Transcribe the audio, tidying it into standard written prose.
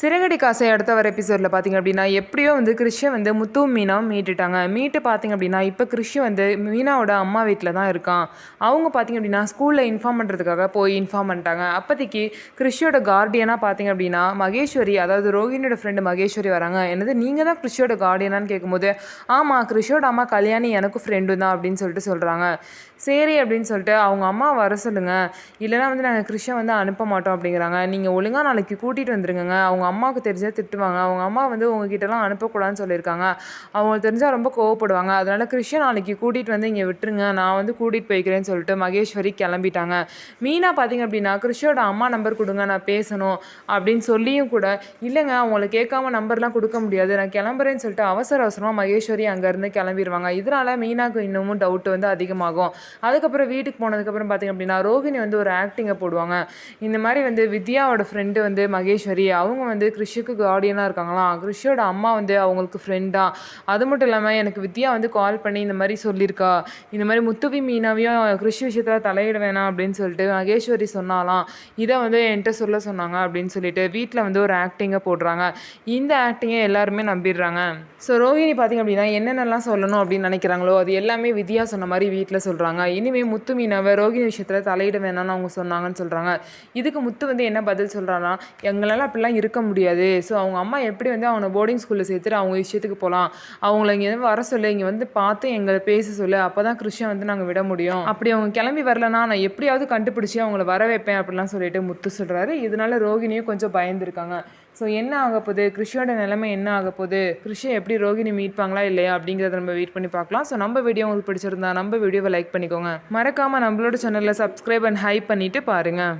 சிறகடி காசை அடுத்த வர எபிசோடில் பார்த்திங்க அப்படின்னா எப்படியோ வந்து கிறிஷை வந்து முத்துவும் மீனாவும் மீட்டுட்டாங்க. மீட்டு பார்த்திங்க அப்படின்னா இப்போ கிறிஷ் வந்து மீனாவோட அம்மா வீட்டில் தான் இருக்கான். அவங்க பார்த்திங்க அப்படின்னா ஸ்கூலில் இன்ஃபார்ம் பண்ணுறதுக்காக போய் இன்ஃபார்ம் பண்ணிட்டாங்க. அப்போதைக்கு கிறிஷோட கார்டியனாக பார்த்திங்க அப்படின்னா மகேஸ்வரி, அதாவது ரோஹினியோட ஃப்ரெண்டு மகேஸ்வரி வராங்க. என்னது நீங்கள் தான் கிறிஷோட கார்டியனான்னு கேட்கும்போது, ஆமாம் கிறிஷோட அம்மா கல்யாணி எனக்கும் ஃப்ரெண்டு தான் அப்படின்னு சொல்கிறாங்க. சரி அப்படின்னு சொல்லிட்டு அவங்க அம்மா வர சொல்லுங்கள், இல்லைனா வந்து நாங்கள் கிறிஷை வந்து அனுப்ப மாட்டோம் அப்படிங்கிறாங்க. நீங்கள் ஒழுங்காக நாளைக்கு கூட்டிகிட்டு வந்துருங்க, அவங்க அம்மாவுக்கு தெரிஞ்சால் திட்டுவாங்க, அவங்க அம்மா வந்து உங்ககிட்டலாம் அனுப்பக்கூடாதுன்னு சொல்லியிருக்காங்க, அவங்களுக்கு தெரிஞ்சால் ரொம்ப கோவப்படுவாங்க, அதனால் கிறிஷை நாளைக்கு கூட்டிகிட்டு வந்து இங்கே விட்டுருங்க, நான் வந்து கூட்டிகிட்டு போய்க்கிறேன்னு சொல்லிட்டு மகேஸ்வரி கிளம்பிட்டாங்க. மீனா பார்த்திங்க அப்படின்னா கிறிஷோட அம்மா நம்பர் கொடுங்க, நான் பேசணும் அப்படின்னு சொல்லியும் கூட, இல்லைங்க அவங்கள கேட்காம நம்பர்லாம் கொடுக்க முடியாது, நான் கிளம்புறேன்னு சொல்லிட்டு அவசரமாக மகேஸ்வரி அங்கேருந்து கிளம்பிடுவாங்க. இதனால் மீனாவுக்கு இன்னமும் டவுட் வந்து அதிகமாகும். அதுக்கப்புறம் வீட்டுக்கு போனதுக்கப்புறம் பார்த்திங்க அப்படின்னா ரோஹினி வந்து ஒரு ஆக்டிங்கை போடுவாங்க. இந்த மாதிரி வந்து வித்யாவோட ஃப்ரெண்டு வந்து மகேஸ்வரி, அவங்க வந்து கிறிஷுக்கு கார்டியனாக இருக்காங்களாம், கிறிஷோட அம்மா வந்து அவங்களுக்கு ஃப்ரெண்டா. அது மட்டும் இல்லாமல் எனக்கு வித்யா வந்து கால் பண்ணி இந்த மாதிரி சொல்லியிருக்கா, இந்த மாதிரி முத்துவி மீனாவையும் கிறிஷ் விஷயத்தில் தலையிட வேணாம் அப்படின்னு சொல்லிட்டு மகேஸ்வரி சொன்னாலாம், இதை வந்து என்கிட்ட சொல்ல சொன்னாங்க அப்படின்னு சொல்லிட்டு வீட்டில் வந்து ஒரு ஆக்டிங்கை போடுறாங்க. இந்த ஆக்டிங்கை எல்லாருமே நம்பிடுறாங்க. ஸோ ரோஹினி பார்த்திங்க அப்படின்னா என்னென்னலாம் சொல்லணும் அப்படின்னு நினைக்கிறாங்களோ அது எல்லாமே வித்யா சொன்ன மாதிரி வீட்டில் சொல்கிறாங்க. இனிமேல் முத்து மீனாவை ரோஹினி விஷயத்தில் தலையிட வேணாம்னு அவங்க சொன்னாங்கன்னு சொல்கிறாங்க. இதுக்கு முத்து வந்து என்ன பதில் சொல்கிறான்னா, எங்களால் அப்படிலாம் இருக்க முடியாது, ஸோ அவங்க அம்மா எப்படி வந்து அவனை போர்டிங் ஸ்கூலில் சேர்த்துட்டு அவங்க விஷயத்துக்கு போகலாம், அவங்கள இங்கே வர சொல்லு, இங்கே வந்து பார்த்து எங்களை பேச சொல்லு, அப்போ தான் கிறிஷை வந்து நாங்கள் விட முடியும், அப்படி அவங்க கிளம்பி வரலன்னா நான் எப்படியாவது கண்டுபிடிச்சி அவங்கள வர வைப்பேன் அப்படிலாம் சொல்லிட்டு முத்து சொல்கிறாரு. இதனால ரோஹினியும் கொஞ்சம் பயந்துருக்காங்க. ஸோ என்ன ஆக போகுது, கிறிஷோட நிலைமை என்ன ஆக போகுது, கிறிஷை எப்படி ரோஹினி மீட்பாங்களா இல்லையா அப்படிங்கிறத நம்ம வெயிட் பண்ணி பார்க்கலாம். ஸோ நம்ம வீடியோ உங்களுக்கு பிடிச்சிருந்தா நம்ம வீடியோவை லைக் பண்ணிக்கோங்க, மறக்காமல் நம்மளோட சேனலில் சப்ஸ்கிரைப் அண்ட் ஹைப் பண்ணிவிட்டு பாருங்கள்.